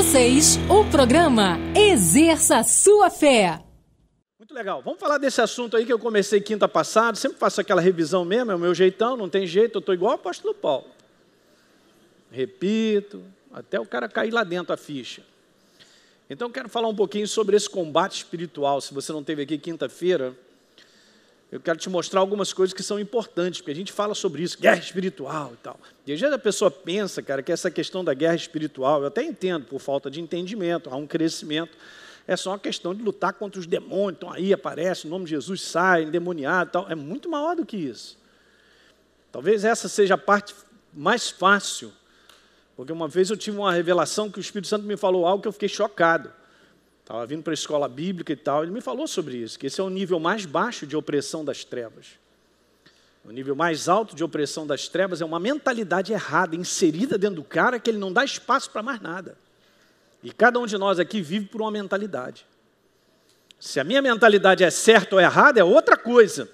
vocês o programa Exerça Sua Fé. Muito legal. Vamos falar desse assunto aí que eu comecei quinta passada. Sempre faço aquela revisão mesmo, é o meu jeitão, não tem jeito, eu estou igual o apóstolo Paulo. Repito, até o cara cair lá dentro a ficha. Então eu quero falar um pouquinho sobre esse combate espiritual. Se você não esteve aqui quinta-feira, eu quero te mostrar algumas coisas que são importantes, porque a gente fala sobre isso, guerra espiritual e tal. E às vezes a pessoa pensa, cara, que essa questão da guerra espiritual, eu até entendo, por falta de entendimento, há um crescimento, é só uma questão de lutar contra os demônios, então aí aparece, o nome de Jesus sai, endemoniado e tal. É muito maior do que isso. Talvez essa seja a parte mais fácil, porque uma vez eu tive uma revelação que o Espírito Santo me falou algo que eu fiquei chocado. Estava vindo para a escola bíblica e tal, ele me falou sobre isso, que esse é o nível mais baixo de opressão das trevas. O nível mais alto de opressão das trevas é uma mentalidade errada, inserida dentro do cara, que ele não dá espaço para mais nada. E cada um de nós aqui vive por uma mentalidade. Se a minha mentalidade é certa ou errada, é outra coisa.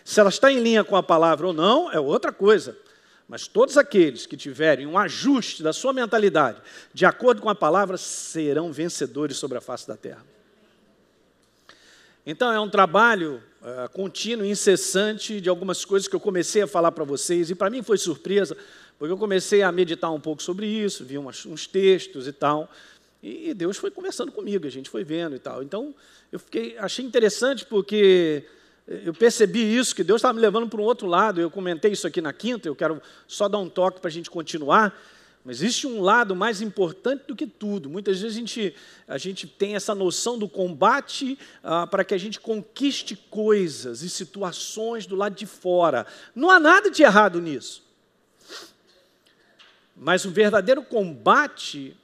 Se ela está em linha com a palavra ou não, é outra coisa. Mas todos aqueles que tiverem um ajuste da sua mentalidade, de acordo com a palavra, serão vencedores sobre a face da terra. Então é um trabalho contínuo, incessante, de algumas coisas que eu comecei a falar para vocês, e para mim foi surpresa, porque eu comecei a meditar um pouco sobre isso, vi uns textos e tal, e Deus foi conversando comigo, a gente foi vendo e tal. Então achei interessante porque eu percebi isso, que Deus estava me levando para um outro lado. Eu comentei isso aqui na quinta, eu quero só dar um toque para a gente continuar, mas existe um lado mais importante do que tudo. Muitas vezes a gente tem essa noção do combate para que a gente conquiste coisas e situações do lado de fora. Não há nada de errado nisso. Mas o verdadeiro combate,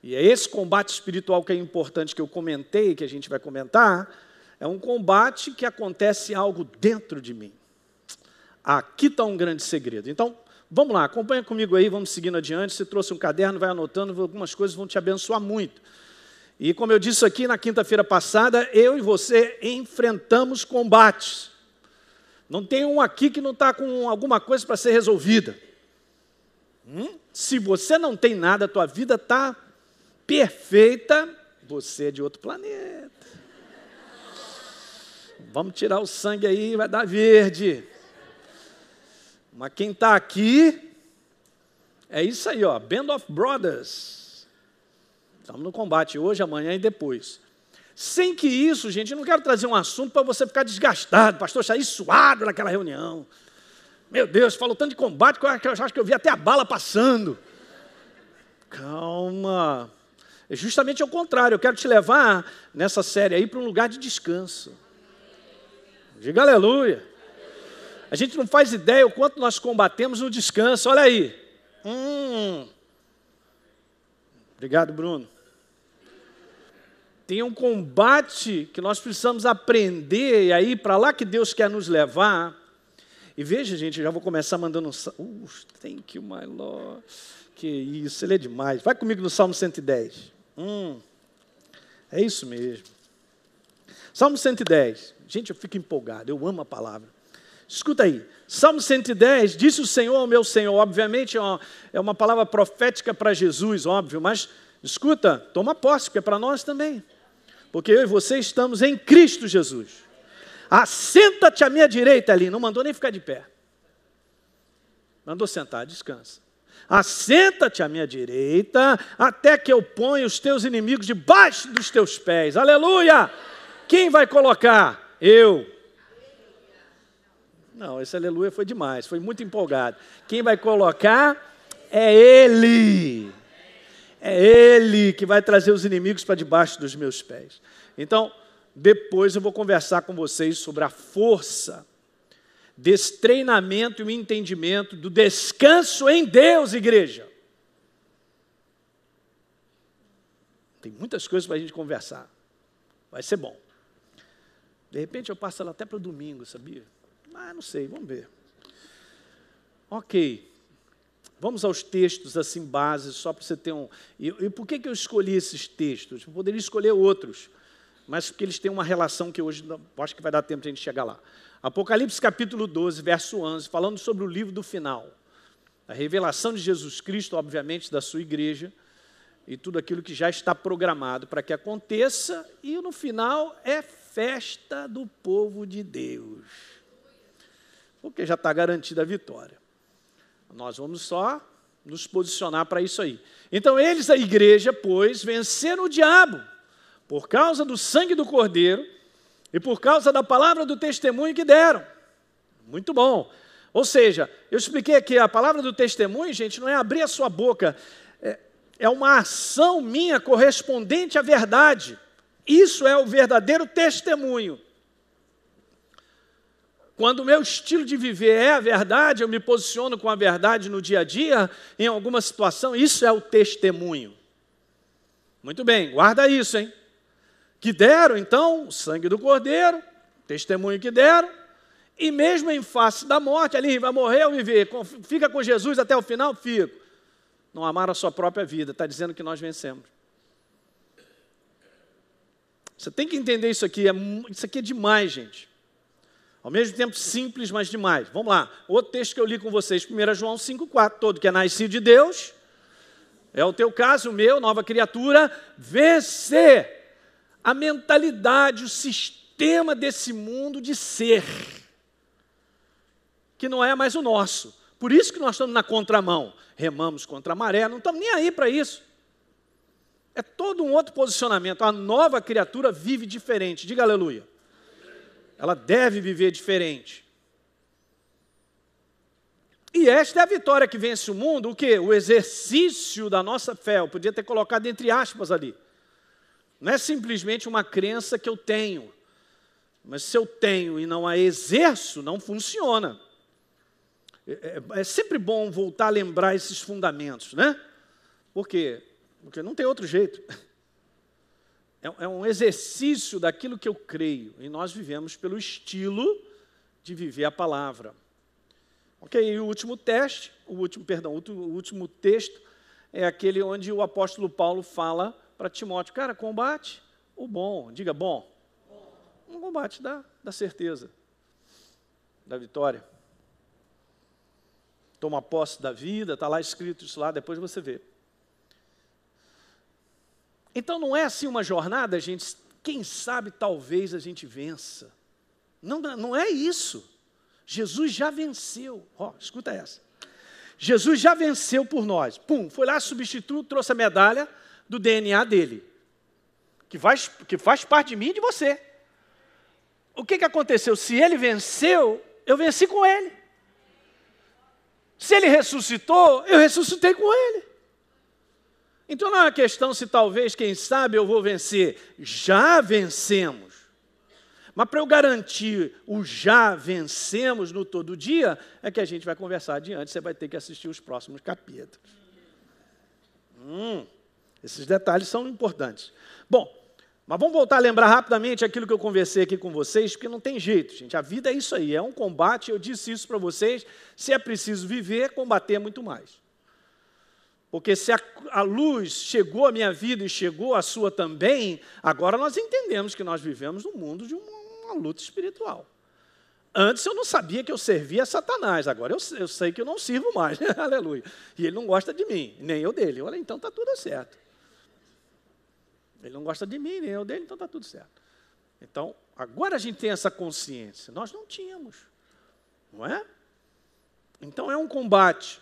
e é esse combate espiritual que é importante, que eu comentei, que a gente vai comentar, é um combate que acontece algo dentro de mim. Aqui está um grande segredo. Então, vamos lá, acompanha comigo aí, vamos seguindo adiante. Se trouxe um caderno, vai anotando, algumas coisas vão te abençoar muito. E como eu disse aqui na quinta-feira passada, eu e você enfrentamos combates. Não tem um aqui que não está com alguma coisa para ser resolvida. Se você não tem nada, a tua vida está perfeita, você é de outro planeta. Vamos tirar o sangue aí, vai dar verde. Mas quem está aqui, é isso aí, ó, Band of Brothers. Estamos no combate hoje, amanhã e depois. Sem que isso, gente, eu não quero trazer um assunto para você ficar desgastado. Pastor, saí suado naquela reunião. Meu Deus, falou tanto de combate que eu acho que eu vi até a bala passando. Calma. É justamente ao contrário, eu quero te levar nessa série aí para um lugar de descanso. Diga aleluia. A gente não faz ideia o quanto nós combatemos no descanso. Olha aí. Obrigado, Bruno. Tem um combate que nós precisamos aprender, e aí para lá que Deus quer nos levar. E veja, gente, eu já vou começar mandando um... thank you, my Lord. Que isso, ele é demais. Vai comigo no Salmo 110. É isso mesmo. Salmo 110. Gente, eu fico empolgado, eu amo a palavra. Escuta aí, Salmo 110, disse o Senhor ao meu Senhor. Obviamente é uma palavra profética para Jesus, óbvio, mas escuta, toma posse, porque é para nós também. Porque eu e você estamos em Cristo Jesus. Assenta-te à minha direita ali, não mandou nem ficar de pé. Mandou sentar, descansa. Assenta-te à minha direita, até que eu ponha os teus inimigos debaixo dos teus pés. Aleluia! Quem vai colocar? Eu. Não, esse aleluia foi demais, foi muito empolgado. Quem vai colocar é Ele. É Ele que vai trazer os inimigos para debaixo dos meus pés. Então, depois eu vou conversar com vocês sobre a força desse treinamento e o entendimento do descanso em Deus, igreja. Tem muitas coisas para a gente conversar. Vai ser bom. De repente eu passo ela até para o domingo, sabia? Ah, não sei, vamos ver. Ok. Vamos aos textos assim bases, só para você ter um... E por que eu escolhi esses textos? Eu poderia escolher outros, mas porque eles têm uma relação que hoje acho que vai dar tempo de a gente chegar lá. Apocalipse capítulo 12, verso 11, falando sobre o livro do final. A revelação de Jesus Cristo, obviamente, da sua igreja. e tudo aquilo que já está programado para que aconteça, e no final é festa do povo de Deus, porque já está garantida a vitória. Nós vamos só nos posicionar para isso aí. Então eles, a igreja, pois, venceram o diabo por causa do sangue do Cordeiro e por causa da palavra do testemunho que deram. Muito bom. Ou seja, eu expliquei aqui, a palavra do testemunho, gente, não é abrir a sua boca, é uma ação minha correspondente à verdade. Isso é o verdadeiro testemunho. Quando o meu estilo de viver é a verdade, eu me posiciono com a verdade no dia a dia, em alguma situação, isso é o testemunho. Muito bem, guarda isso, hein? Que deram, então, o sangue do Cordeiro, testemunho que deram, e mesmo em face da morte, ali vai morrer ou viver, fica com Jesus até o final? Fico. Não amaram a sua própria vida, está dizendo que nós vencemos. Você tem que entender isso aqui é demais, gente. Ao mesmo tempo simples, mas demais. Vamos lá, outro texto que eu li com vocês, 1 João 5,4, todo que é nascido de Deus, é o teu caso, o meu, nova criatura, vencer a mentalidade, o sistema desse mundo de ser, que não é mais o nosso. Por isso que nós estamos na contramão, remamos contra a maré, não estamos nem aí para isso. É todo um outro posicionamento, a nova criatura vive diferente, diga aleluia. Ela deve viver diferente. E esta é a vitória que vence o mundo, o quê? O exercício da nossa fé, eu podia ter colocado entre aspas ali. Não é simplesmente uma crença que eu tenho, mas se eu tenho e não a exerço, não funciona. É sempre bom voltar a lembrar esses fundamentos, né? Por quê? Porque não tem outro jeito. É um exercício daquilo que eu creio, e nós vivemos pelo estilo de viver a palavra. Ok, e o último texto é aquele onde o apóstolo Paulo fala para Timóteo, cara, combate o bom, diga bom. Um combate da certeza, da vitória. Toma posse da vida, está lá escrito isso lá, depois você vê. Então não é assim uma jornada, gente, quem sabe talvez a gente vença. Não é isso. Jesus já venceu. Escuta essa. Jesus já venceu por nós. Pum, foi lá, substituiu, trouxe a medalha do DNA dele, que faz parte de mim e de você. O que aconteceu? Se ele venceu, eu venci com ele. Se ele ressuscitou, eu ressuscitei com ele. Então não é uma questão se talvez, quem sabe, eu vou vencer. Já vencemos. Mas para eu garantir o já vencemos no todo dia, é que a gente vai conversar adiante, você vai ter que assistir os próximos capítulos. Esses detalhes são importantes. Bom, mas vamos voltar a lembrar rapidamente aquilo que eu conversei aqui com vocês, porque não tem jeito, gente. A vida é isso aí, é um combate, eu disse isso para vocês, se é preciso viver, combater é muito mais. Porque se a luz chegou à minha vida e chegou à sua também, agora nós entendemos que nós vivemos num mundo de uma luta espiritual. Antes eu não sabia que eu servia a Satanás, agora eu sei que eu não sirvo mais, aleluia. E ele não gosta de mim, nem eu dele. Olha, então está tudo certo. Ele não gosta de mim, nem eu dele, então está tudo certo. Então, agora a gente tem essa consciência. Nós não tínhamos, não é? Então é um combate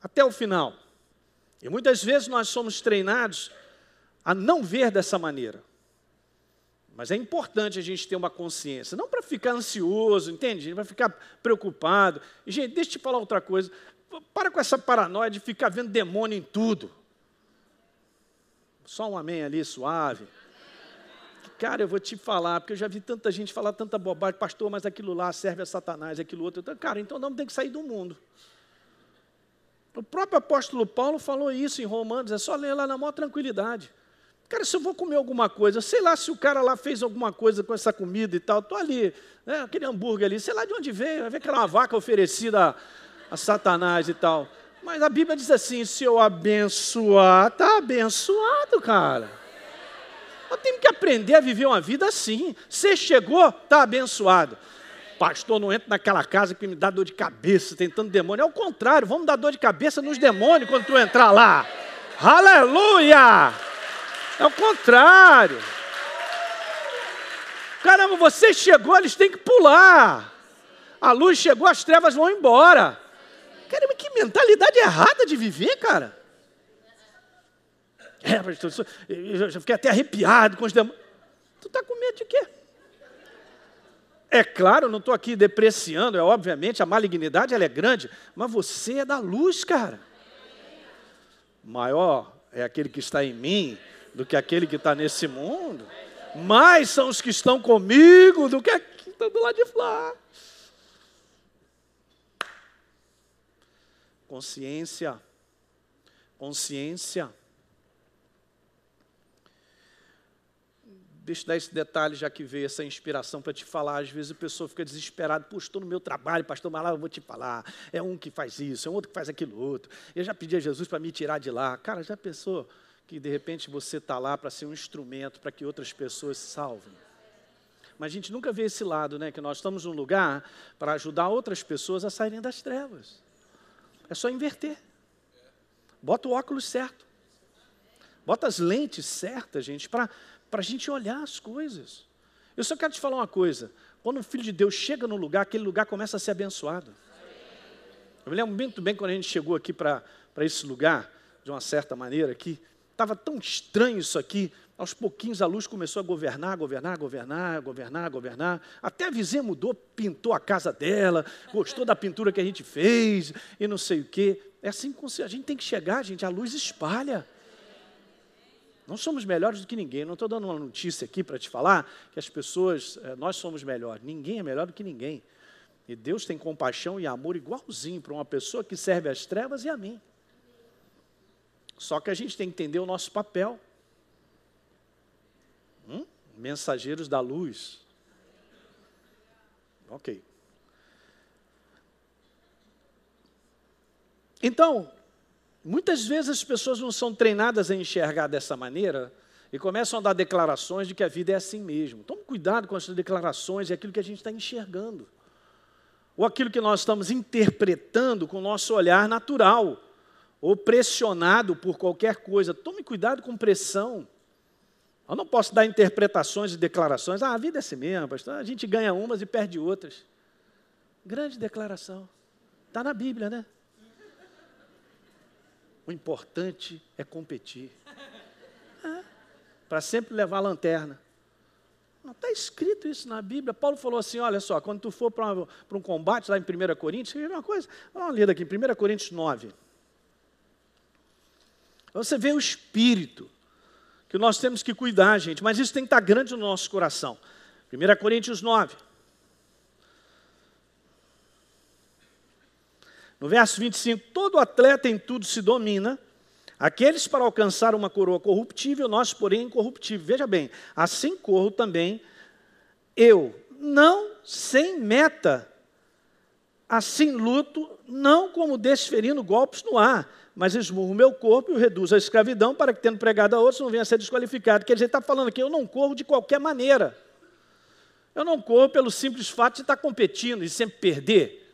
até o final. E muitas vezes nós somos treinados a não ver dessa maneira. Mas é importante a gente ter uma consciência, não para ficar ansioso, entende? A gente vai ficar preocupado. E, gente, deixa eu te falar outra coisa. Para com essa paranoia de ficar vendo demônio em tudo. Só um amém ali, suave. Cara, eu vou te falar, porque eu já vi tanta gente falar tanta bobagem, pastor, mas aquilo lá serve a Satanás, aquilo outro. Cara, então não tem que sair do mundo. O próprio apóstolo Paulo falou isso em Romanos, é só ler lá na maior tranquilidade. Cara, se eu vou comer alguma coisa, sei lá se o cara lá fez alguma coisa com essa comida e tal, estou ali, né, aquele hambúrguer ali, sei lá de onde veio, vai ver que era uma vaca oferecida a Satanás e tal. Mas a Bíblia diz assim, se eu abençoar, está abençoado, cara. Nós temos que aprender a viver uma vida assim. Você chegou, está abençoado. Pastor, não entra naquela casa que me dá dor de cabeça, tem tanto demônio. É o contrário, vamos dar dor de cabeça nos demônios quando tu entrar lá. Aleluia! É o contrário. Caramba, você chegou, eles têm que pular. A luz chegou, as trevas vão embora. Caramba, que mentalidade errada de viver, cara. Pastor, eu já fiquei até arrepiado com os demônios. Tu está com medo de quê? É claro, não estou aqui depreciando, obviamente, a malignidade ela é grande, mas você é da luz, cara. Maior é aquele que está em mim do que aquele que está nesse mundo. Mais são os que estão comigo do que aquele que está do lado de lá. Consciência. Consciência. Deixa eu dar esse detalhe, já que veio essa inspiração para te falar. Às vezes a pessoa fica desesperada. Puxa, estou no meu trabalho, pastor, mas lá eu vou te falar. É um que faz isso, é um outro que faz aquilo outro. Eu já pedi a Jesus para me tirar de lá. Cara, já pensou que de repente você está lá para ser um instrumento para que outras pessoas se salvem? Mas a gente nunca vê esse lado, né? Que nós estamos num lugar para ajudar outras pessoas a saírem das trevas. É só inverter. Bota o óculos certo. Bota as lentes certas, gente, para a gente olhar as coisas. Eu só quero te falar uma coisa. Quando o Filho de Deus chega no lugar, aquele lugar começa a ser abençoado. Eu me lembro muito bem quando a gente chegou aqui para esse lugar, de uma certa maneira aqui, estava tão estranho isso aqui. Aos pouquinhos a luz começou a governar. Até a vizinha mudou, pintou a casa dela, gostou da pintura que a gente fez e não sei o quê. É assim que a gente tem que chegar, gente, a luz espalha. Não somos melhores do que ninguém. Não estou dando uma notícia aqui para te falar que as pessoas, nós somos melhores. Ninguém é melhor do que ninguém. E Deus tem compaixão e amor igualzinho para uma pessoa que serve às trevas e a mim. Só que a gente tem que entender o nosso papel. Mensageiros da luz. Ok. Então, muitas vezes as pessoas não são treinadas a enxergar dessa maneira e começam a dar declarações de que a vida é assim mesmo. Tome cuidado com essas declarações e aquilo que a gente está enxergando. Ou aquilo que nós estamos interpretando com o nosso olhar natural. Ou pressionado por qualquer coisa. Tome cuidado com pressão. Eu não posso dar interpretações e declarações. A vida é assim mesmo, pastor. A gente ganha umas e perde outras. Grande declaração. Está na Bíblia, né? O importante é competir. Para sempre levar a lanterna. Não está escrito isso na Bíblia. Paulo falou assim, olha só, quando tu for para um combate lá em 1 Coríntios, você vê uma coisa, dá uma lida aqui, em 1 Coríntios 9. Você vê o espírito que nós temos que cuidar, gente, mas isso tem que estar grande no nosso coração. 1 Coríntios 9. No verso 25, todo atleta em tudo se domina, aqueles para alcançar uma coroa corruptível, nós, porém, incorruptível. Veja bem, assim corro também eu, não sem meta, assim luto, não como desferindo golpes no ar, mas esmurro o meu corpo e o reduzo à escravidão, para que, tendo pregado a outros, não venha a ser desqualificado. Quer dizer, ele está falando aqui, eu não corro de qualquer maneira. Eu não corro pelo simples fato de estar competindo e sempre perder.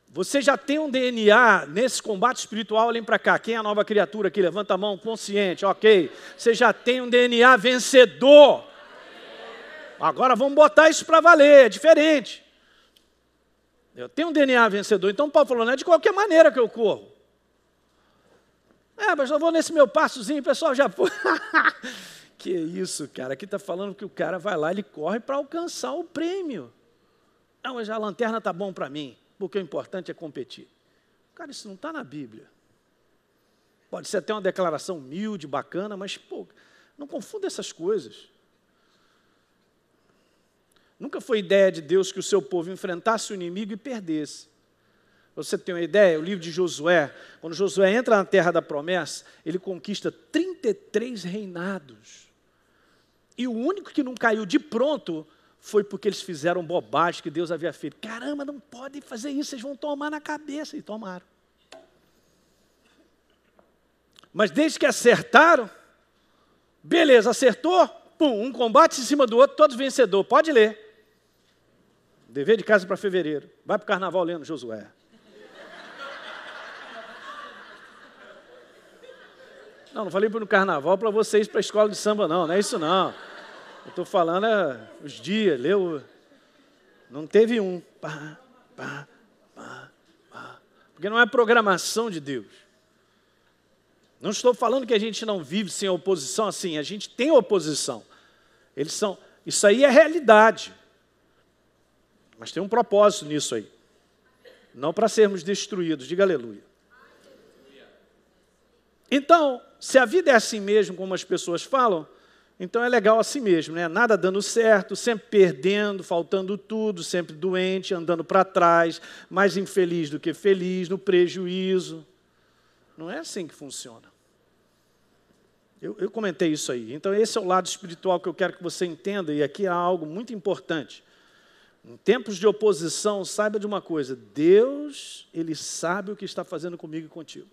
Você já tem um DNA nesse combate espiritual, olhem para cá. Quem é a nova criatura aqui? Levanta a mão, consciente, ok. Você já tem um DNA vencedor. Agora vamos botar isso para valer, é diferente. Eu tenho um DNA vencedor, então Paulo falou, não é de qualquer maneira que eu corro. Mas eu vou nesse meu passozinho, o pessoal já foi. Que isso, cara, aqui está falando que o cara vai lá, ele corre para alcançar o prêmio. Não, mas a lanterna está bom para mim. Porque o importante é competir. Cara, isso não está na Bíblia. Pode ser até uma declaração humilde, bacana, mas, não confunda essas coisas. Nunca foi ideia de Deus que o seu povo enfrentasse o inimigo e perdesse. Você tem uma ideia? O livro de Josué, quando Josué entra na terra da promessa, ele conquista 33 reinados. E o único que não caiu de pronto foi porque eles fizeram bobagem que Deus havia feito. Caramba, não podem fazer isso, vocês vão tomar na cabeça. E tomaram. Mas desde que acertaram, beleza, acertou, pum, um combate em cima do outro, todos vencedor. Pode ler. Dever de casa para fevereiro. Vai para o carnaval lendo Josué. Não falei para no carnaval para vocês para a escola de samba, não é isso não. Eu estou falando os dias, leu? Não teve um. Porque não é programação de Deus. Não estou falando que a gente não vive sem oposição assim, a gente tem oposição. Isso aí é realidade. Mas tem um propósito nisso aí. Não para sermos destruídos, diga aleluia. Então, se a vida é assim mesmo, como as pessoas falam, então é legal assim mesmo, né? Nada dando certo, sempre perdendo, faltando tudo, sempre doente, andando para trás, mais infeliz do que feliz, no prejuízo. Não é assim que funciona. Eu comentei isso aí. Então, esse é o lado espiritual que eu quero que você entenda, e aqui há algo muito importante. Em tempos de oposição, saiba de uma coisa, Deus, Ele sabe o que está fazendo comigo e contigo.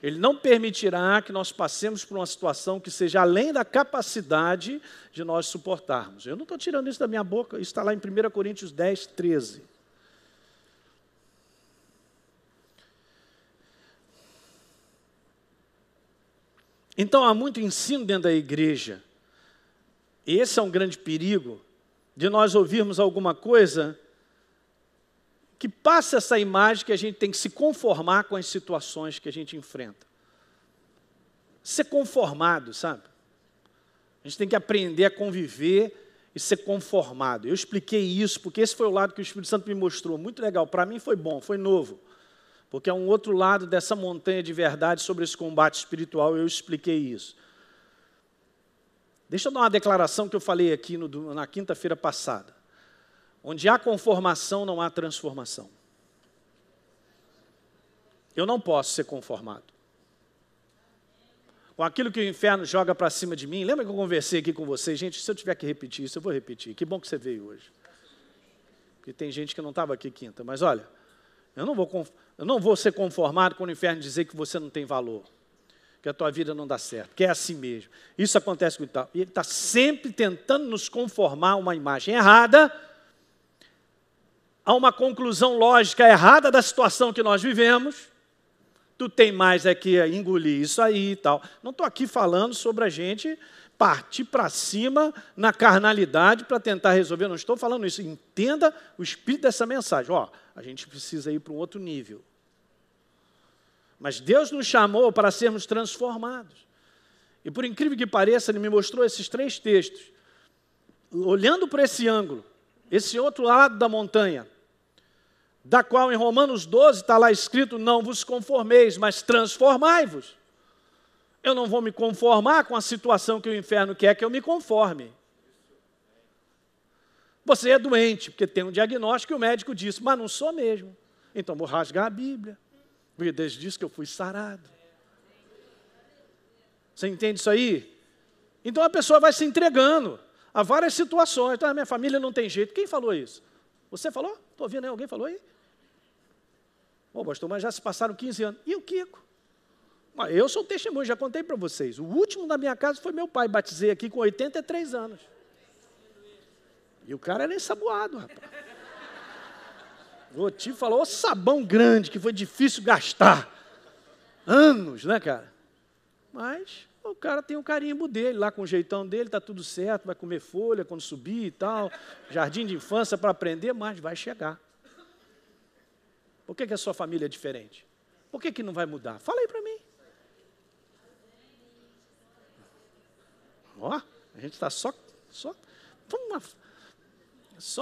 Ele não permitirá que nós passemos por uma situação que seja além da capacidade de nós suportarmos. Eu não estou tirando isso da minha boca, isso está lá em 1 Coríntios 10, 13. Então, há muito ensino dentro da igreja. Esse é um grande perigo de nós ouvirmos alguma coisa que passa essa imagem que a gente tem que se conformar com as situações que a gente enfrenta. Ser conformado, sabe? A gente tem que aprender a conviver e ser conformado. Eu expliquei isso porque esse foi o lado que o Espírito Santo me mostrou. Muito legal, para mim foi bom, foi novo. Porque é um outro lado dessa montanha de verdade sobre esse combate espiritual, eu expliquei isso. Deixa eu dar uma declaração que eu falei aqui na quinta-feira passada. Onde há conformação, não há transformação. Eu não posso ser conformado. Com aquilo que o inferno joga para cima de mim, lembra que eu conversei aqui com vocês? Gente, se eu tiver que repetir isso, eu vou repetir. Que bom que você veio hoje. Porque tem gente que não estava aqui quinta. Mas olha, eu não vou ser conformado quando o inferno dizer que você não tem valor. Que a tua vida não dá certo, que é assim mesmo. Isso acontece com ele. E ele está sempre tentando nos conformar a uma imagem errada, a uma conclusão lógica errada da situação que nós vivemos. Tu tem mais é que engolir isso aí e tal. Não estou aqui falando sobre a gente partir para cima na carnalidade para tentar resolver. Não estou falando isso. Entenda o espírito dessa mensagem. A gente precisa ir para um outro nível. Mas Deus nos chamou para sermos transformados. E por incrível que pareça, Ele me mostrou esses 3 textos. Olhando para esse ângulo, esse outro lado da montanha, da qual em Romanos 12 está lá escrito, não vos conformeis, mas transformai-vos. Eu não vou me conformar com a situação que o inferno quer que eu me conforme. Você é doente, porque tem um diagnóstico e o médico disse, mas não sou mesmo. Então vou rasgar a Bíblia. Porque Deus disse que eu fui sarado. Você entende isso aí? Então a pessoa vai se entregando a várias situações. Então, a minha família não tem jeito. Quem falou isso? Você falou? Estou ouvindo aí, alguém falou aí? Pastor, mas já se passaram 15 anos. E o Kiko? Eu sou testemunho, já contei para vocês. O último da minha casa foi meu pai. Batizei aqui com 83 anos. E o cara era ensaboado, rapaz. O tio falou, sabão grande, que foi difícil gastar. Anos, né, cara? Mas o cara tem o carimbo dele, lá com o jeitão dele, está tudo certo, vai comer folha quando subir e tal, jardim de infância para aprender, mas vai chegar. Por que a sua família é diferente? Por que não vai mudar? Fala aí para mim. A gente está só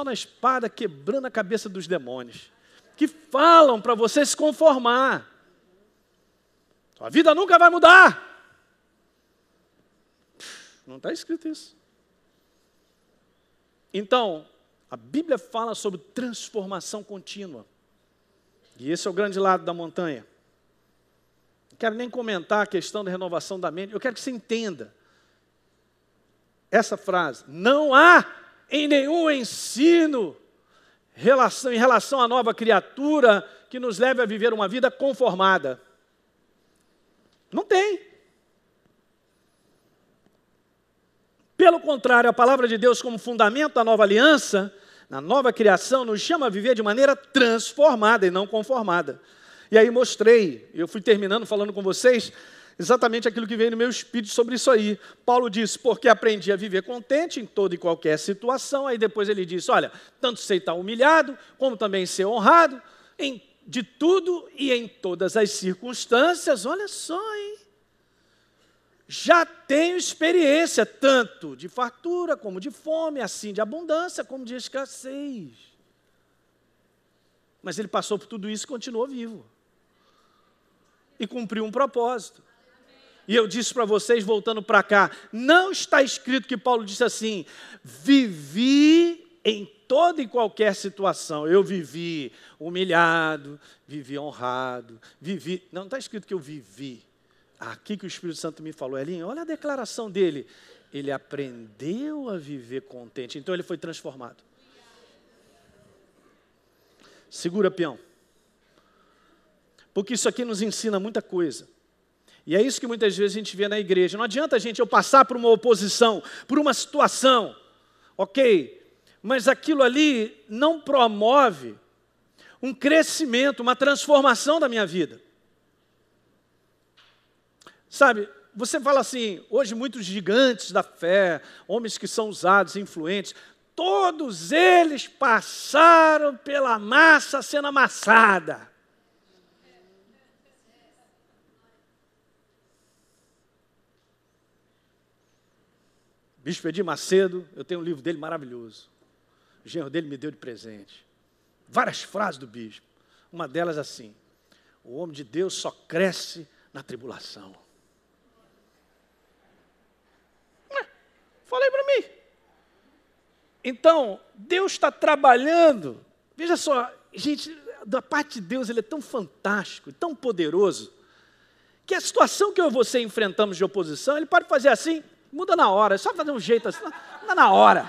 na espada quebrando a cabeça dos demônios, que falam para você se conformar. Sua vida nunca vai mudar. Não está escrito isso. Então, a Bíblia fala sobre transformação contínua. E esse é o grande lado da montanha. Não quero nem comentar a questão da renovação da mente. Eu quero que você entenda essa frase. Não há em nenhum ensino em relação à nova criatura que nos leve a viver uma vida conformada. Não tem. Pelo contrário, a palavra de Deus como fundamento da nova aliança, na nova criação, nos chama a viver de maneira transformada e não conformada. E aí mostrei, eu fui terminando falando com vocês, exatamente aquilo que veio no meu espírito sobre isso aí. Paulo disse, porque aprendi a viver contente em toda e qualquer situação. Aí depois ele disse, olha, tanto sei estar humilhado, como também ser honrado, de tudo e em todas as circunstâncias. Olha só, hein? Já tenho experiência, tanto de fartura como de fome, assim de abundância como de escassez. Mas ele passou por tudo isso e continuou vivo. E cumpriu um propósito. E eu disse para vocês, voltando para cá, não está escrito que Paulo disse assim, vivi em toda e qualquer situação. Eu vivi humilhado, vivi honrado, vivi... Não está escrito que eu vivi. Aqui que o Espírito Santo me falou, Elinho, olha a declaração dele. Ele aprendeu a viver contente, então ele foi transformado. Segura, peão. Porque isso aqui nos ensina muita coisa. E é isso que muitas vezes a gente vê na igreja. Não adianta, gente, eu passar por uma oposição, por uma situação, ok? Mas aquilo ali não promove um crescimento, uma transformação da minha vida. Sabe, você fala assim, hoje muitos gigantes da fé, homens que são usados, influentes, todos eles passaram pela massa sendo amassada. Bispo Edir Macedo, eu tenho um livro dele maravilhoso. O genro dele me deu de presente. Várias frases do bispo. Uma delas assim, o homem de Deus só cresce na tribulação. Falei para mim. Então, Deus está trabalhando. Veja só, gente, da parte de Deus, Ele é tão fantástico, tão poderoso, que a situação que eu e você enfrentamos de oposição, Ele pode fazer assim, muda na hora, é só fazer um jeito assim, muda na hora.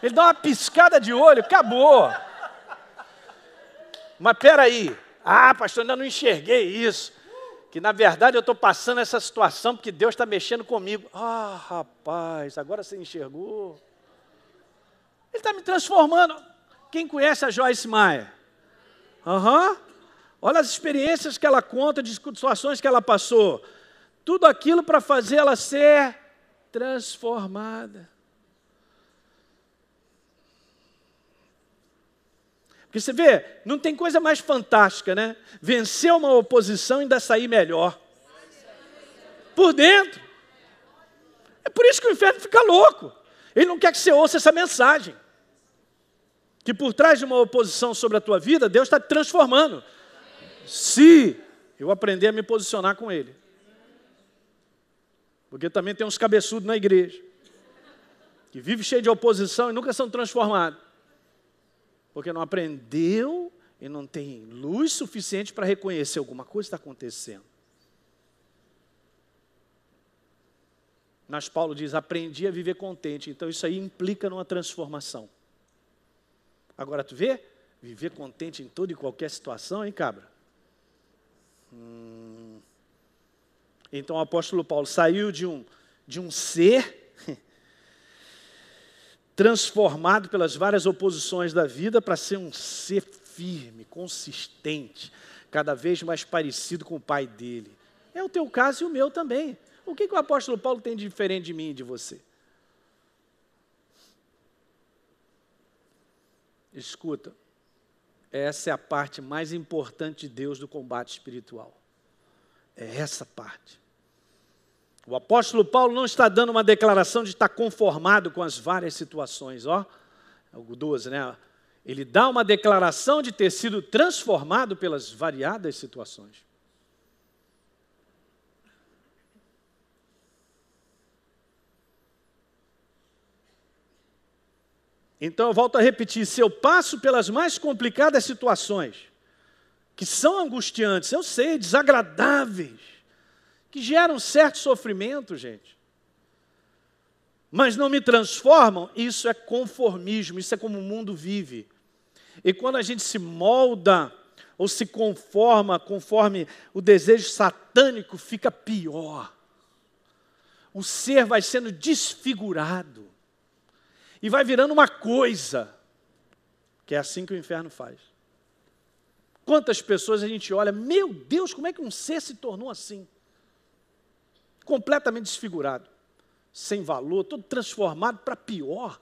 Ele dá uma piscada de olho, acabou. Mas peraí, pastor, ainda não enxerguei isso. Que na verdade eu estou passando essa situação porque Deus está mexendo comigo. Rapaz, agora você enxergou. Ele está me transformando. Quem conhece a Joyce Meyer? Olha as experiências que ela conta, de situações que ela passou. Tudo aquilo para fazer ela ser transformada. Porque você vê, não tem coisa mais fantástica, né? Vencer uma oposição e ainda sair melhor. Por dentro. É por isso que o inferno fica louco. Ele não quer que você ouça essa mensagem. Que por trás de uma oposição sobre a tua vida, Deus está te transformando. Se eu aprender a me posicionar com Ele. Porque também tem uns cabeçudos na igreja. Que vivem cheio de oposição e nunca são transformados. Porque não aprendeu e não tem luz suficiente para reconhecer alguma coisa está acontecendo. Mas Paulo diz, aprendi a viver contente. Então isso aí implica numa transformação. Agora tu vê? Viver contente em toda e qualquer situação, hein, cabra? Então o apóstolo Paulo saiu de um ser transformado pelas várias oposições da vida para ser um ser firme, consistente, cada vez mais parecido com o pai dele. É o teu caso e o meu também. O que o apóstolo Paulo tem de diferente de mim e de você? Escuta, essa é a parte mais importante de Deus do combate espiritual. É essa parte. O apóstolo Paulo não está dando uma declaração de estar conformado com as várias situações, o 12, né? Ele dá uma declaração de ter sido transformado pelas variadas situações. Então eu volto a repetir, se eu passo pelas mais complicadas situações, que são angustiantes, eu sei, desagradáveis, que geram certo sofrimento, gente, mas não me transformam, isso é conformismo, isso é como o mundo vive. E quando a gente se molda ou se conforma conforme o desejo satânico, fica pior. O ser vai sendo desfigurado e vai virando uma coisa, que é assim que o inferno faz. Quantas pessoas a gente olha, meu Deus, como é que um ser se tornou assim? Completamente desfigurado, sem valor, todo transformado para pior.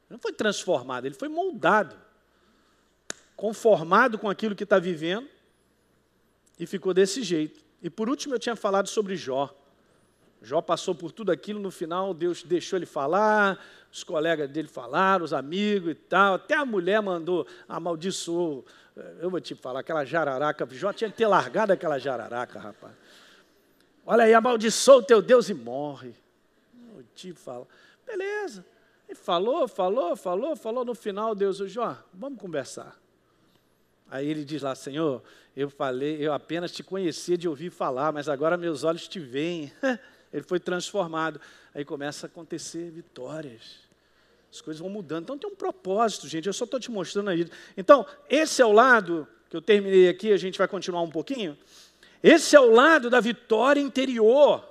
Não foi transformado, ele foi moldado, conformado com aquilo que está vivendo e ficou desse jeito. E por último eu tinha falado sobre Jó. Jó passou por tudo aquilo, no final Deus deixou ele falar, os colegas dele falaram, os amigos e tal, até a mulher mandou, amaldiçoou, eu vou te falar, aquela jararaca, Jó tinha que ter largado aquela jararaca, rapaz. Olha aí, amaldiçoa o teu Deus e morre. Eu te falo, beleza. Ele falou, no final Deus, Jó, vamos conversar. Aí ele diz lá, Senhor, eu apenas te conhecia de ouvir falar, mas agora meus olhos te veem. Ele foi transformado. Aí começa a acontecer vitórias. As coisas vão mudando. Então tem um propósito, gente. Eu só estou te mostrando aí. Então, esse é o lado, que eu terminei aqui, a gente vai continuar um pouquinho. Esse é o lado da vitória interior.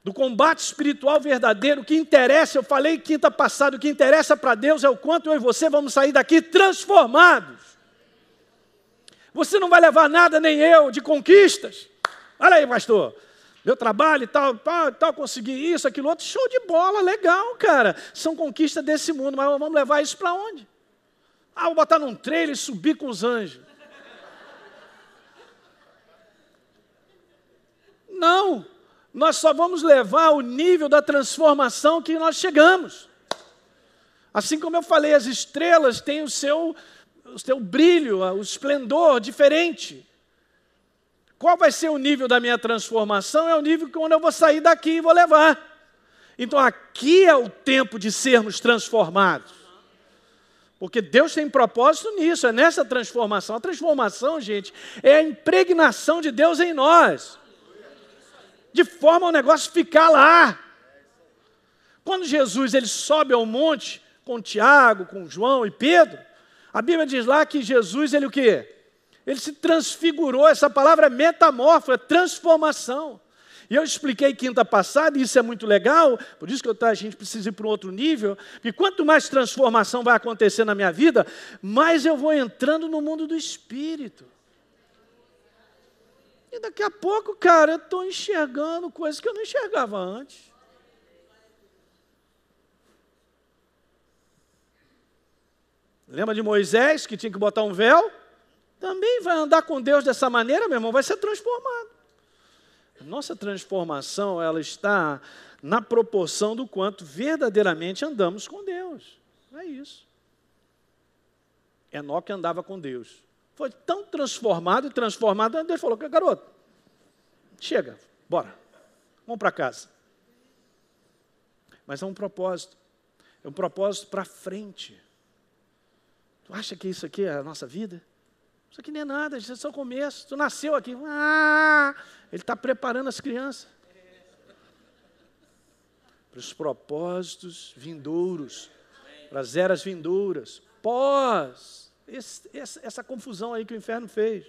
Do combate espiritual verdadeiro. O que interessa, eu falei quinta passada, o que interessa para Deus é o quanto eu e você vamos sair daqui transformados. Você não vai levar nada, nem eu, de conquistas. Olha aí, pastor, meu trabalho e tal, consegui isso, aquilo outro, show de bola, legal, cara. São conquistas desse mundo, mas vamos levar isso para onde? Vou botar num trailer e subir com os anjos. Não, nós só vamos levar o nível da transformação que nós chegamos. Assim como eu falei, as estrelas têm o seu brilho, o esplendor diferente. Qual vai ser o nível da minha transformação? É o nível que quando eu vou sair daqui e vou levar. Então aqui é o tempo de sermos transformados. Porque Deus tem propósito nisso, é nessa transformação. A transformação, gente, é a impregnação de Deus em nós. De forma o negócio ficar lá. Quando Jesus ele sobe ao monte com Tiago, com João e Pedro, a Bíblia diz lá que Jesus, ele o quê? Ele se transfigurou, essa palavra é metamorfo, é transformação. E eu expliquei quinta passada, e isso é muito legal, por isso que a gente precisa ir para um outro nível, porque quanto mais transformação vai acontecer na minha vida, mais eu vou entrando no mundo do Espírito. E daqui a pouco, cara, eu estou enxergando coisas que eu não enxergava antes. Lembra de Moisés, que tinha que botar um véu? Também vai andar com Deus dessa maneira, meu irmão, vai ser transformado. A nossa transformação, ela está na proporção do quanto verdadeiramente andamos com Deus. É isso. Enoque andava com Deus. Foi tão transformado, Deus falou, garoto, chega, bora, vamos para casa. Mas é um propósito para frente. Tu acha que isso aqui é a nossa vida? Isso aqui não é nada, isso é só o começo. Tu nasceu aqui. Ele está preparando as crianças. Para os propósitos vindouros. Para as eras vindouras. Pós. Essa confusão aí que o inferno fez.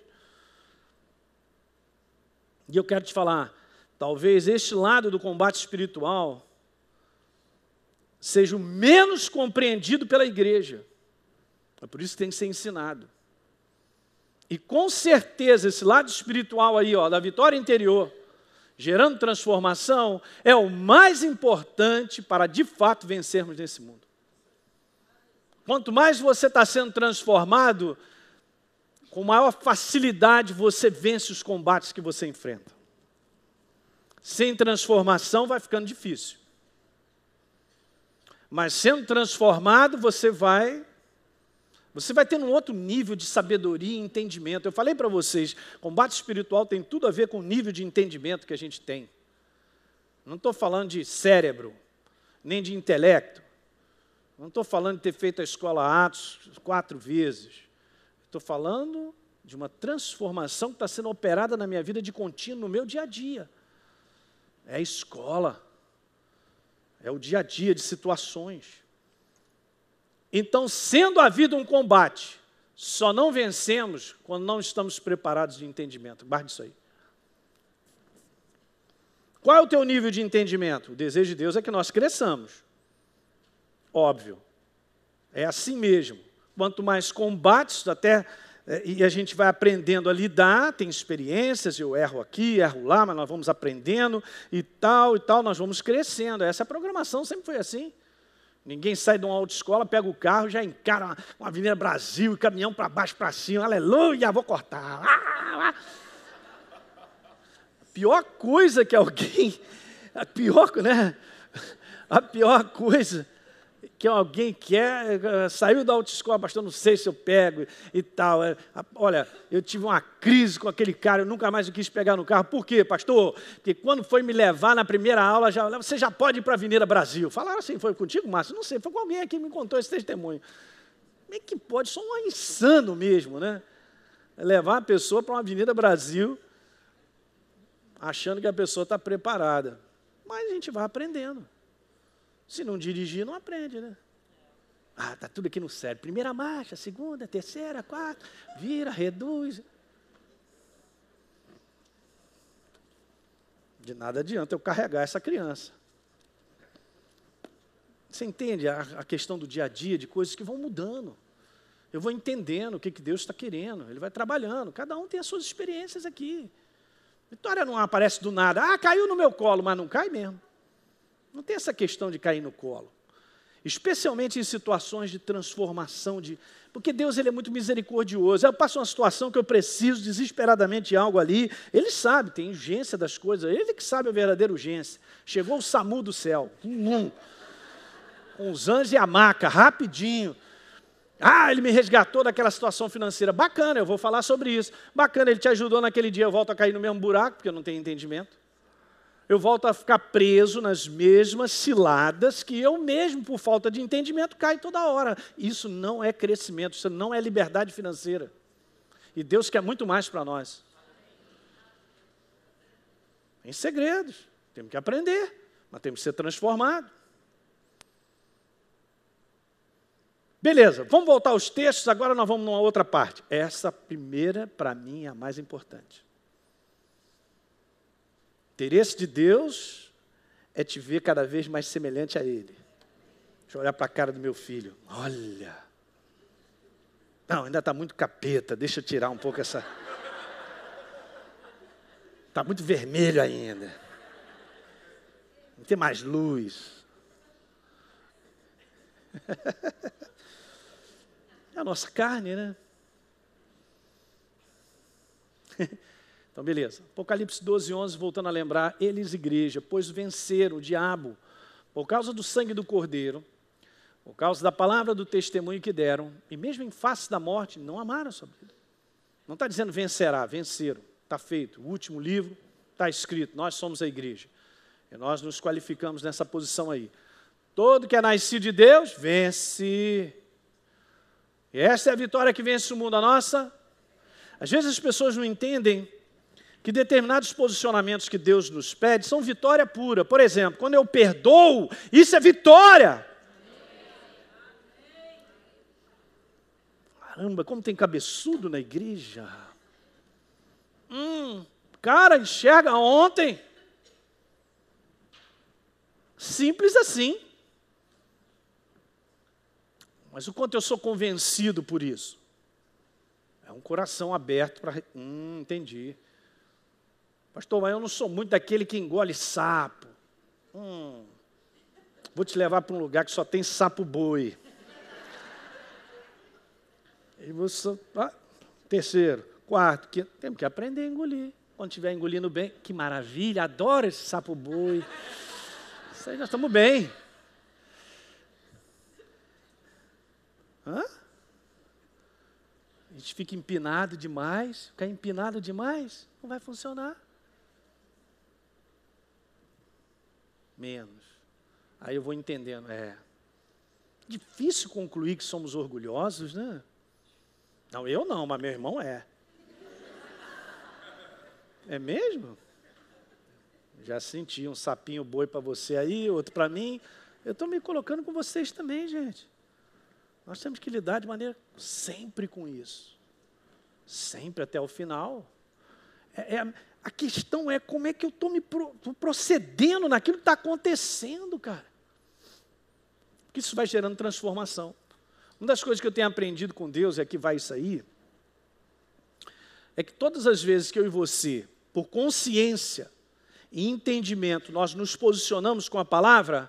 E eu quero te falar, talvez este lado do combate espiritual seja o menos compreendido pela igreja. É por isso que tem que ser ensinado. E com certeza esse lado espiritual aí, da vitória interior, gerando transformação, é o mais importante para de fato vencermos nesse mundo. Quanto mais você está sendo transformado, com maior facilidade você vence os combates que você enfrenta. Sem transformação vai ficando difícil. Mas sendo transformado, você vai tendo um outro nível de sabedoria e entendimento. Eu falei para vocês, combate espiritual tem tudo a ver com o nível de entendimento que a gente tem. Não estou falando de cérebro, nem de intelecto. Não estou falando de ter feito a escola Atos 4 vezes. Estou falando de uma transformação que está sendo operada na minha vida de contínuo, no meu dia a dia. É a escola. É o dia a dia de situações. Então, sendo a vida um combate, só não vencemos quando não estamos preparados de entendimento. Guarde isso aí. Qual é o teu nível de entendimento? O desejo de Deus é que nós cresçamos. Óbvio. É assim mesmo. quanto mais combates, e a gente vai aprendendo a lidar, tem experiências, eu erro aqui, erro lá, mas nós vamos aprendendo e tal, nós vamos crescendo. Essa programação sempre foi assim. Ninguém sai de uma autoescola, pega o carro, já encara uma Avenida Brasil, caminhão para baixo, para cima, aleluia, vou cortar. A pior coisa que alguém, a pior coisa que alguém quer, saiu da autoescola, pastor, não sei se eu pego e tal. Olha, eu tive uma crise com aquele cara, eu nunca mais quis pegar no carro. Por quê, pastor? Porque quando foi me levar na primeira aula, você já pode ir para a Avenida Brasil. Falaram assim, foi contigo, Márcio? Não sei, foi com alguém aqui que me contou esse testemunho. Como é que pode? Só um insano mesmo, né? Levar a pessoa para uma Avenida Brasil, achando que a pessoa está preparada. Mas a gente vai aprendendo. Se não dirigir, não aprende, né? Ah, está tudo aqui no cérebro. Primeira marcha, segunda, terceira, quarta, vira, reduz. De nada adianta eu carregar essa criança. Você entende a questão do dia a dia, de coisas que vão mudando. Eu vou entendendo o que Deus está querendo. Ele vai trabalhando. Cada um tem as suas experiências aqui. Vitória não aparece do nada. Ah, caiu no meu colo, mas não cai mesmo. Não tem essa questão de cair no colo. Especialmente em situações de transformação, porque Deus ele é muito misericordioso. Eu passo uma situação que eu preciso desesperadamente de algo ali. Ele sabe, tem urgência das coisas. Ele que sabe a verdadeira urgência. Chegou o SAMU do céu. Com os anjos e a maca, rapidinho. Ah, ele me resgatou daquela situação financeira. Bacana, eu vou falar sobre isso. Bacana, ele te ajudou naquele dia. Eu volto a cair no mesmo buraco, porque eu não tenho entendimento. Eu volto a ficar preso nas mesmas ciladas que eu mesmo, por falta de entendimento, caio toda hora. Isso não é crescimento, isso não é liberdade financeira. E Deus quer muito mais para nós. Tem segredos, temos que aprender, mas temos que ser transformados. Beleza, vamos voltar aos textos, agora nós vamos numa outra parte. Essa primeira, para mim, é a mais importante. Interesse de Deus é te ver cada vez mais semelhante a Ele. Deixa eu olhar para a cara do meu filho. Olha. Não, ainda está muito capeta. Deixa eu tirar um pouco essa... Está muito vermelho ainda. Não tem mais luz. É a nossa carne, né? Então, beleza. Apocalipse 12, 11, voltando a lembrar, eles, igreja, pois venceram o diabo por causa do sangue do Cordeiro, por causa da palavra do testemunho que deram, e mesmo em face da morte, não amaram a sua vida. Não está dizendo vencerá, venceram. Está feito. O último livro está escrito, nós somos a igreja. E nós nos qualificamos nessa posição aí. Todo que é nascido de Deus, vence. E essa é a vitória que vence o mundo, a nossa. Às vezes as pessoas não entendem que determinados posicionamentos que Deus nos pede são vitória pura. Por exemplo, quando eu perdoo, isso é vitória. Caramba, como tem cabeçudo na igreja. Cara, enxerga ontem. Simples assim. Mas o quanto eu sou convencido por isso? É um coração aberto para... entendi. Pastor, mas eu não sou muito daquele que engole sapo. Vou te levar para um lugar que só tem sapo boi. E você... terceiro, quarto, quinto. Temos que aprender a engolir. Quando estiver engolindo bem, que maravilha, adoro esse sapo boi. Isso aí nós estamos bem. A gente fica empinado demais, ficar empinado demais, não vai funcionar. Menos. Aí eu vou entendendo, difícil concluir que somos orgulhosos, né? Não, eu não, mas meu irmão é. É mesmo? Já senti um sapinho boi para você aí, outro para mim. Eu estou me colocando com vocês também, gente. Nós temos que lidar de maneira sempre com isso. Sempre até o final. A questão é como é que eu estou procedendo naquilo que está acontecendo, cara. Porque isso vai gerando transformação. Uma das coisas que eu tenho aprendido com Deus, é que vai sair, é que todas as vezes que eu e você, por consciência e entendimento, nós nos posicionamos com a palavra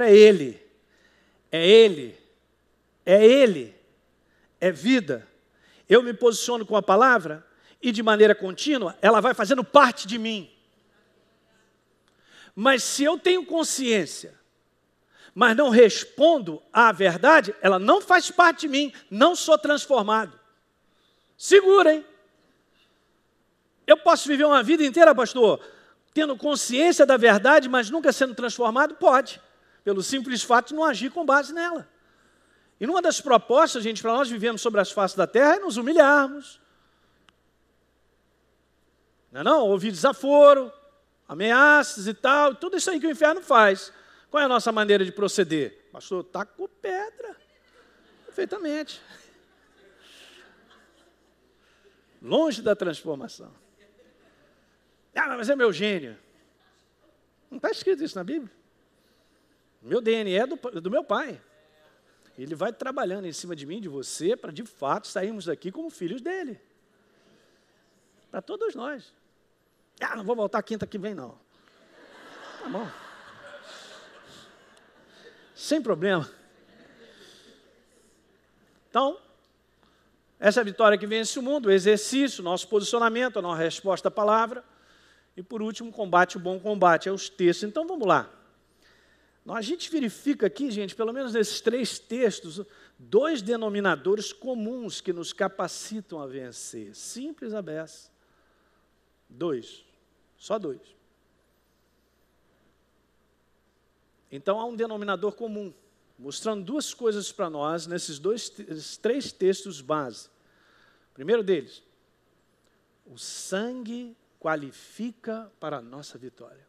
é Ele, é Ele, é Ele, é vida. Eu me posiciono com a palavra e de maneira contínua, ela vai fazendo parte de mim. Mas se eu tenho consciência, mas não respondo à verdade, ela não faz parte de mim, não sou transformado. Segura, hein? Eu posso viver uma vida inteira, pastor, tendo consciência da verdade, mas nunca sendo transformado? Pode, pelo simples fato de não agir com base nela. E numa das propostas, gente, para nós vivermos sobre as faces da terra, é nos humilharmos. Não, ouvir desaforo, ameaças e tal, tudo isso aí que o inferno faz. Qual é a nossa maneira de proceder? Pastor, taco pedra. Perfeitamente. Longe da transformação. Ah, mas é meu gênio. Não está escrito isso na Bíblia? Meu DNA é do meu pai. Ele vai trabalhando em cima de mim, de você, para de fato sairmos daqui como filhos dele. Para todos nós. Ah, não vou voltar quinta que vem, não. Tá bom. Sem problema. Então, essa é a vitória que vence o mundo, o exercício, o nosso posicionamento, a nossa resposta à palavra. E por último, combate o bom combate, é os textos. Então vamos lá. A gente verifica aqui, gente, pelo menos nesses 3 textos, 2 denominadores comuns que nos capacitam a vencer. Simples a beça. 2. Só 2. Então há um denominador comum, mostrando 2 coisas para nós nesses 3 textos base. O primeiro deles, o sangue qualifica para a nossa vitória.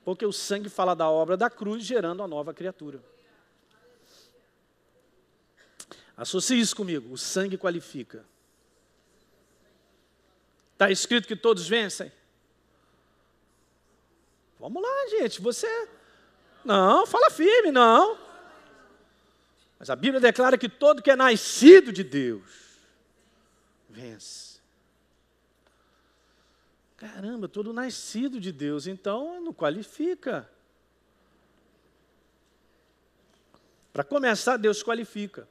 Porque o sangue fala da obra da cruz, gerando a nova criatura. Associe isso comigo, o sangue qualifica. Está escrito que todos vencem? Vamos lá, gente, você... Não, fala firme, não. Mas a Bíblia declara que todo que é nascido de Deus, vence. Caramba, todo nascido de Deus, então não qualifica. Para começar, Deus qualifica.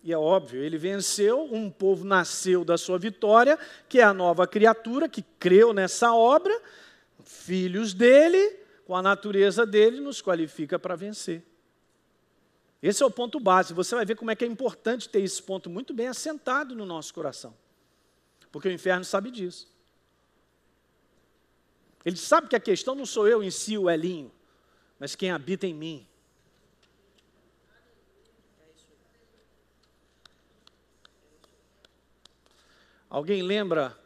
E é óbvio, ele venceu, um povo nasceu da sua vitória, que é a nova criatura, que creu nessa obra, filhos dele, com a natureza dele, nos qualifica para vencer. Esse é o ponto base. Você vai ver como é que é importante ter esse ponto muito bem assentado no nosso coração. Porque o inferno sabe disso. Ele sabe que a questão não sou eu em si, o Elinho, mas quem habita em mim. Alguém lembra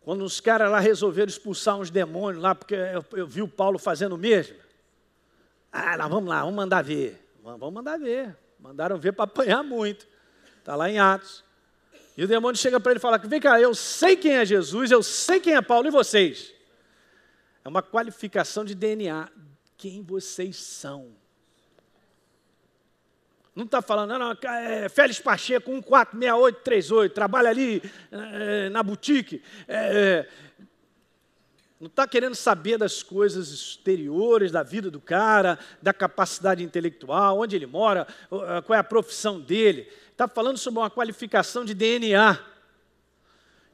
quando os caras lá resolveram expulsar uns demônios lá, porque eu vi o Paulo fazendo o mesmo? Ah, nós vamos lá, vamos mandar ver. Vamos mandar ver. Mandaram ver para apanhar muito. Está lá em Atos. E o demônio chega para ele e fala, vem cá, eu sei quem é Jesus, eu sei quem é Paulo, e vocês? É uma qualificação de DNA. Quem vocês são? Não está falando, não, é Félix Pacheco, 146838, trabalha ali na boutique. Não está querendo saber das coisas exteriores, da vida do cara, da capacidade intelectual, onde ele mora, qual é a profissão dele. Está falando sobre uma qualificação de DNA.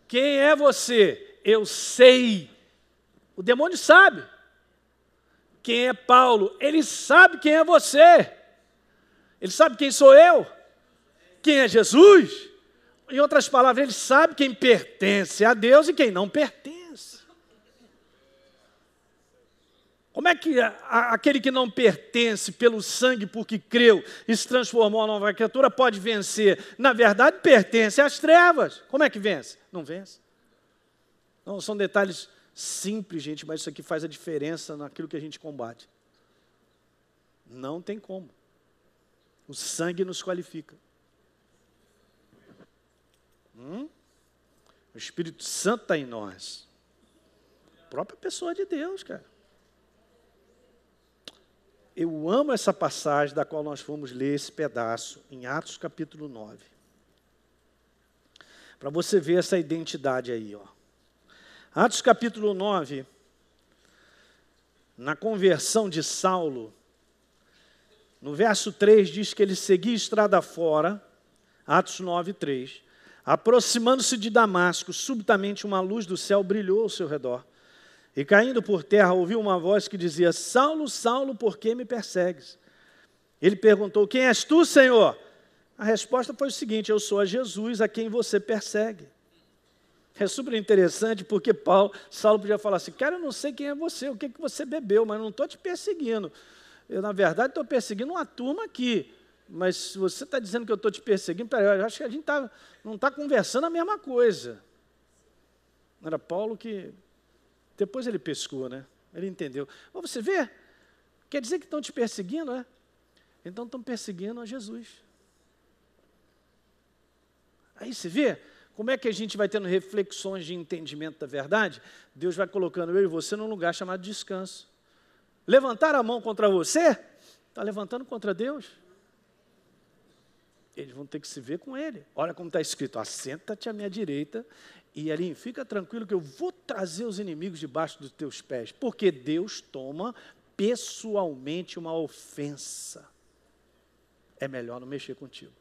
Quem é você? Eu sei. O demônio sabe. Quem é Paulo? Ele sabe quem é você. Ele sabe quem sou eu. Quem é Jesus? Em outras palavras, ele sabe quem pertence a Deus e quem não pertence. Como é que aquele que não pertence pelo sangue, porque creu e se transformou em nova criatura, pode vencer? Na verdade, pertence às trevas. Como é que vence? Não vence. Não, são detalhes simples, gente, mas isso aqui faz a diferença naquilo que a gente combate. Não tem como. O sangue nos qualifica. O Espírito Santo está em nós. A própria pessoa de Deus, cara. Eu amo essa passagem da qual nós vamos ler esse pedaço, em Atos capítulo 9. Para você ver essa identidade aí, ó. Atos capítulo 9, na conversão de Saulo, no verso 3 diz que ele seguia estrada fora, Atos 9, 3. Aproximando-se de Damasco, subitamente uma luz do céu brilhou ao seu redor. E caindo por terra, ouviu uma voz que dizia: Saulo, Saulo, por que me persegues? Ele perguntou: quem és tu, Senhor? A resposta foi o seguinte: eu sou a Jesus, a quem você persegue. É super interessante porque Saulo podia falar assim: cara, eu não sei quem é você, o que você bebeu, mas não estou te perseguindo. Eu, na verdade, estou perseguindo uma turma aqui. Mas se você está dizendo que eu estou te perseguindo, peraí, eu acho que a gente não está conversando a mesma coisa. Era Paulo que... Depois ele pescou, né? Ele entendeu. Mas você vê? Quer dizer que estão te perseguindo, é? Então estão perseguindo a Jesus. Aí você vê como é que a gente vai tendo reflexões de entendimento da verdade? Deus vai colocando eu e você num lugar chamado descanso. Levantar a mão contra você, está levantando contra Deus. Eles vão ter que se ver com ele. Olha como está escrito: assenta-te à minha direita e ali fica tranquilo que eu vou trazer os inimigos debaixo dos teus pés. Porque Deus toma pessoalmente uma ofensa. É melhor não mexer contigo.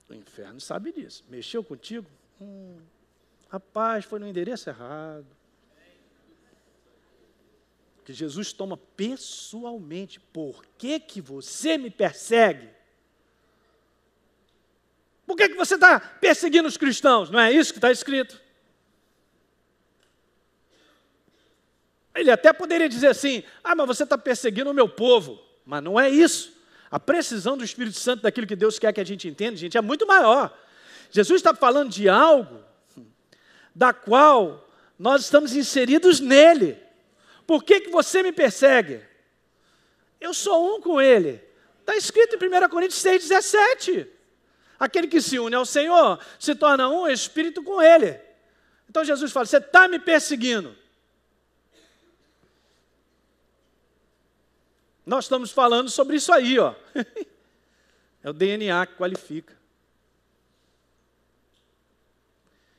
O inferno sabe disso. Mexeu contigo? Rapaz, foi no endereço errado. Que Jesus toma pessoalmente. Por que você me persegue? Por que você está perseguindo os cristãos? Não é isso que está escrito? Ele até poderia dizer assim: mas você está perseguindo o meu povo. Mas não é isso. A precisão do Espírito Santo daquilo que Deus quer que a gente entenda, gente, é muito maior. Jesus está falando de algo da qual nós estamos inseridos nele. Por que você me persegue? Eu sou um com ele. Está escrito em 1 Coríntios 6,17. Aquele que se une ao Senhor se torna um espírito com ele. Então Jesus fala: você está me perseguindo. Nós estamos falando sobre isso aí, ó. É o DNA que qualifica.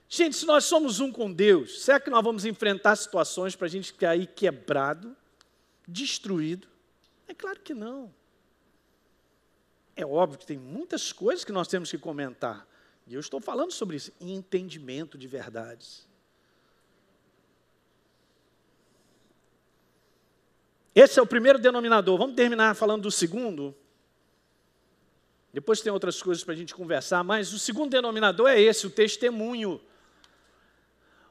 Gente, se nós somos um com Deus, será que nós vamos enfrentar situações para a gente cair quebrado, destruído? É claro que não. É óbvio que tem muitas coisas que nós temos que comentar. E eu estou falando sobre isso, entendimento de verdades. Esse é o primeiro denominador. Vamos terminar falando do segundo. Depois tem outras coisas para a gente conversar, mas o segundo denominador é esse, o testemunho.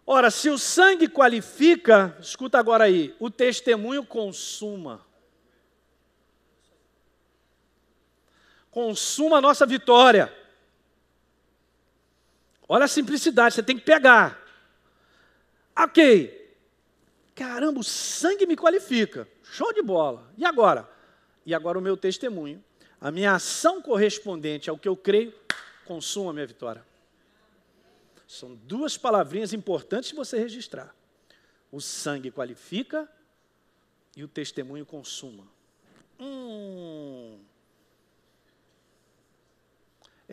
Ora, se o sangue qualifica, escuta agora aí, o testemunho consuma. Consuma a nossa vitória. Olha a simplicidade, você tem que pegar. Ok. Caramba, o sangue me qualifica. Show de bola. E agora? E agora o meu testemunho. A minha ação correspondente ao que eu creio, consuma a minha vitória. São duas palavrinhas importantes de você registrar. O sangue qualifica e o testemunho consuma.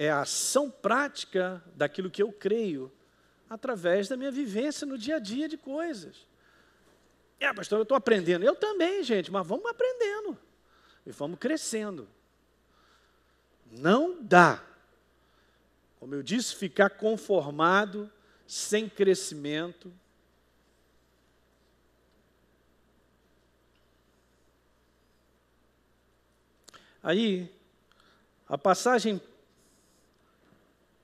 É a ação prática daquilo que eu creio, através da minha vivência no dia a dia de coisas. Pastor, eu estou aprendendo. Eu também, gente, mas vamos aprendendo. E vamos crescendo. Não dá, como eu disse, ficar conformado, sem crescimento. Aí, a passagem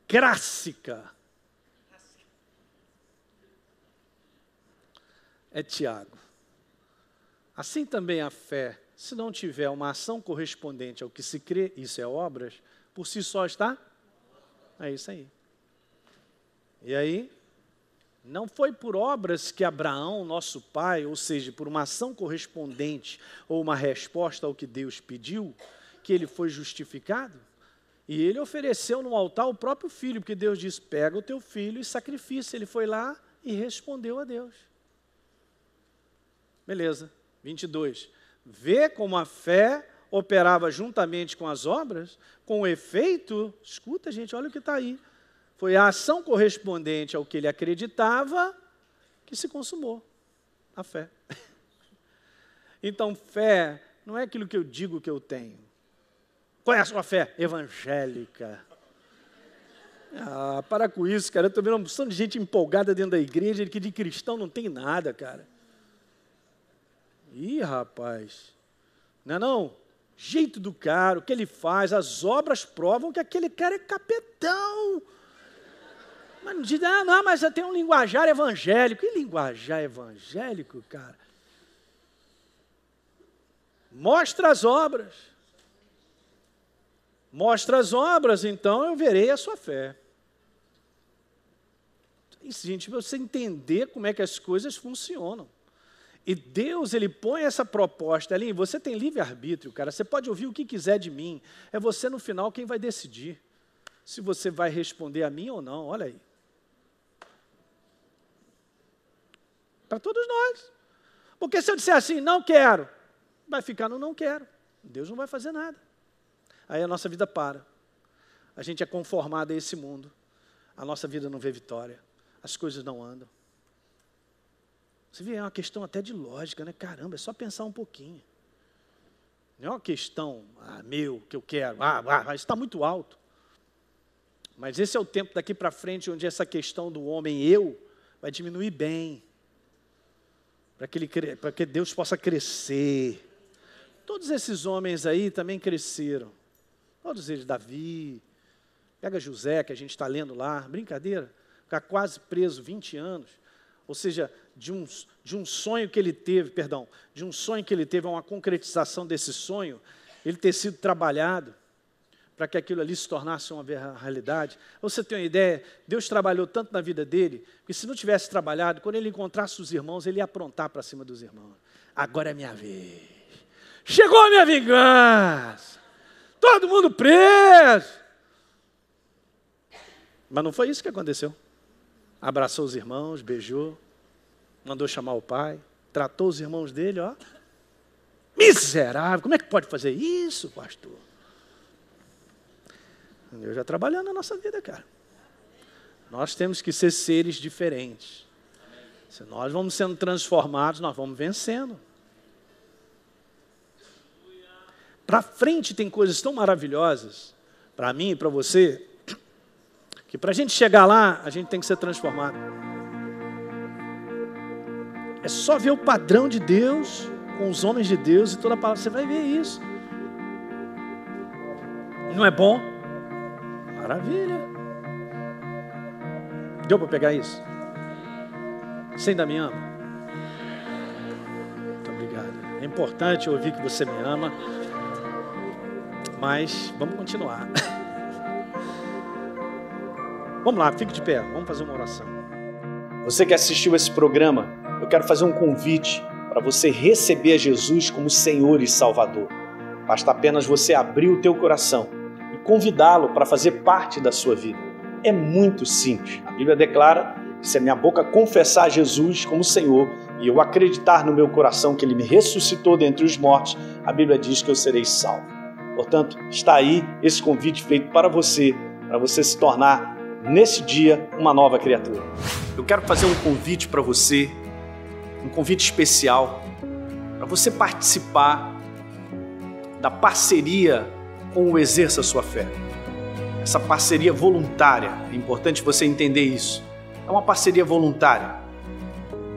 clássica é Tiago. Assim também a fé, se não tiver uma ação correspondente ao que se crê, isso é obras, por si só está? É isso aí. E aí, não foi por obras que Abraão, nosso pai, ou seja, por uma ação correspondente ou uma resposta ao que Deus pediu, que ele foi justificado? E ele ofereceu no altar o próprio filho, porque Deus disse: pega o teu filho e sacrifica. Ele foi lá e respondeu a Deus. Beleza, 22. Vê como a fé operava juntamente com as obras, com o efeito, escuta gente, olha o que está aí, foi a ação correspondente ao que ele acreditava que se consumou, a fé. Então, fé não é aquilo que eu digo que eu tenho. Qual é a sua fé? Evangélica. Ah, para com isso, cara. Eu estou vendo uma porção de gente empolgada dentro da igreja, que de cristão não tem nada, cara. Ih, rapaz. Não é não? Jeito do cara, o que ele faz, as obras provam que aquele cara é capetão. Mas não diz, não, mas eu tenho um linguajar evangélico. Que linguajar evangélico, cara? Mostra as obras. Mostra as obras, então eu verei a sua fé. Isso, gente, para você entender como é que as coisas funcionam. E Deus, Ele põe essa proposta ali, você tem livre-arbítrio, cara, você pode ouvir o que quiser de mim, é você no final quem vai decidir se você vai responder a mim ou não, olha aí. Para todos nós. Porque se eu disser assim, não quero, vai ficar no não quero, Deus não vai fazer nada. Aí a nossa vida para, a gente é conformado a esse mundo, a nossa vida não vê vitória, as coisas não andam. Você vê, é uma questão até de lógica, né? Caramba, é só pensar um pouquinho. Não é uma questão, meu, que eu quero, isso está muito alto. Mas esse é o tempo daqui para frente, onde essa questão do homem eu vai diminuir bem, para que Deus possa crescer. Todos esses homens aí também cresceram. Todos eles, Davi, pega José, que a gente está lendo lá, brincadeira, ficar quase preso 20 anos. Ou seja, de um sonho que ele teve, de um sonho que ele teve, a uma concretização desse sonho, ele ter sido trabalhado para que aquilo ali se tornasse uma realidade. Você tem uma ideia? Deus trabalhou tanto na vida dele, que se não tivesse trabalhado, quando ele encontrasse os irmãos, ele ia aprontar para cima dos irmãos. Agora é minha vez. Chegou a minha vingança. Todo mundo preso. Mas não foi isso que aconteceu. Abraçou os irmãos, beijou, mandou chamar o pai, tratou os irmãos dele, ó. Miserável, como é que pode fazer isso, pastor? Deus já trabalhando na nossa vida, cara. Nós temos que ser seres diferentes. Se nós vamos sendo transformados, nós vamos vencendo. Para frente tem coisas tão maravilhosas, para mim e para você, que para a gente chegar lá, a gente tem que ser transformado. É só ver o padrão de Deus, com os homens de Deus e toda a palavra, você vai ver isso. Não é bom? Maravilha. Deu para pegar isso? Você ainda me ama? Muito obrigado. É importante ouvir que você me ama, mas vamos continuar. Vamos lá, fique de pé, vamos fazer uma oração. Você que assistiu esse programa, eu quero fazer um convite para você receber a Jesus como Senhor e Salvador. Basta apenas você abrir o teu coração e convidá-lo para fazer parte da sua vida. É muito simples. A Bíblia declara que se a minha boca confessar Jesus como Senhor e eu acreditar no meu coração que Ele me ressuscitou dentre os mortos, a Bíblia diz que eu serei salvo. Portanto, está aí esse convite feito para você se tornar nesse dia uma nova criatura. Eu quero fazer um convite para você, um convite especial, para você participar da parceria com o Exerça Sua Fé. Essa parceria voluntária, é importante você entender isso. É uma parceria voluntária,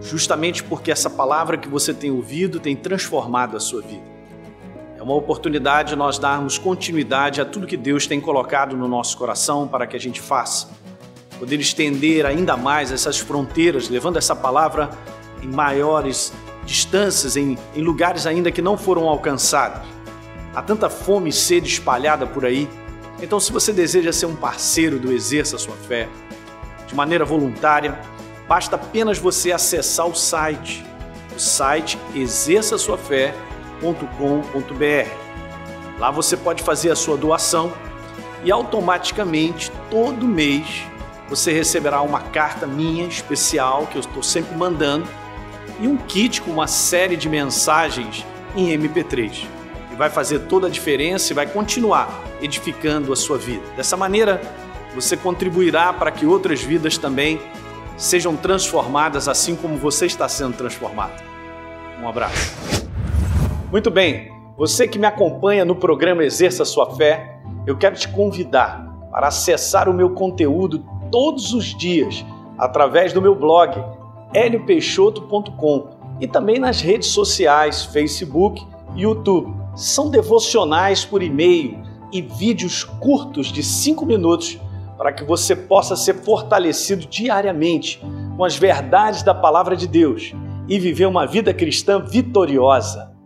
justamente porque essa palavra que você tem ouvido tem transformado a sua vida. É uma oportunidade de nós darmos continuidade a tudo que Deus tem colocado no nosso coração para que a gente faça. Poder estender ainda mais essas fronteiras, levando essa palavra em maiores distâncias, em lugares ainda que não foram alcançados. Há tanta fome e sede espalhada por aí. Então, se você deseja ser um parceiro do Exerça Sua Fé, de maneira voluntária, basta apenas você acessar o site exerçasuafé.com.br. Lá você pode fazer a sua doação e automaticamente, todo mês, você receberá uma carta minha especial, que eu estou sempre mandando, e um kit com uma série de mensagens em MP3. E vai fazer toda a diferença e vai continuar edificando a sua vida. Dessa maneira, você contribuirá para que outras vidas também sejam transformadas assim como você está sendo transformado. Um abraço. Muito bem, você que me acompanha no programa Exerça Sua Fé, eu quero te convidar para acessar o meu conteúdo todos os dias através do meu blog heliopeixoto.com e também nas redes sociais, Facebook e YouTube. São devocionais por e-mail e vídeos curtos de 5 minutos para que você possa ser fortalecido diariamente com as verdades da Palavra de Deus e viver uma vida cristã vitoriosa.